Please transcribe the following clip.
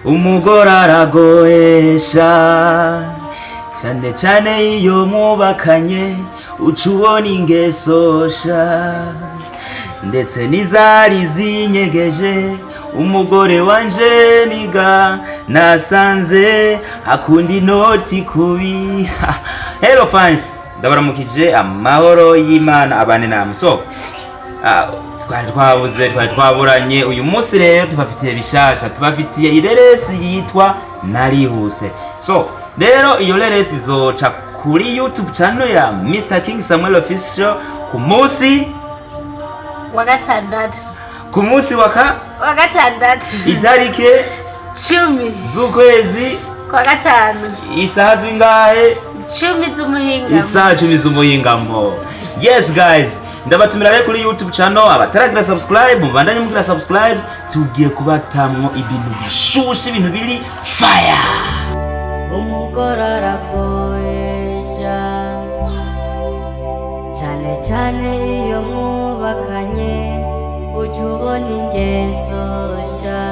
umugore aragohesha cyane cyane iyo mwubakanye uca ubona ingeso sha ndetse n'izari zinyegeje umugore wanje niga nasanze akunda inoti kubi. Hello fans, ndabaramukije amahoro y'Imana abane namwe. So twari twaburanye uyu munsi rero tubafitiye bishasha, tubafitiye ireresi yitwa Narihuse. So rero iyo reresi izoca kuri YouTube channel ya Mr King Samuel Official ku munsi wa gatandatu, ku munsi wa gatandatu itarike 10 z'ukwezi kwa gatanu, isaha zingahe? 10 z'umuhingamo. Isaha 10 z'umuhingamo. Yes guys, ndabatumira rero kuri YouTube channel, abataragira subscribe mubandanye mugira subscribe, tugiye kubatamwo ibintu bishushe, ibintu biri fire. Umugore aragohesha cyane cyane iyo mwubakanye uca ubona ingeso sha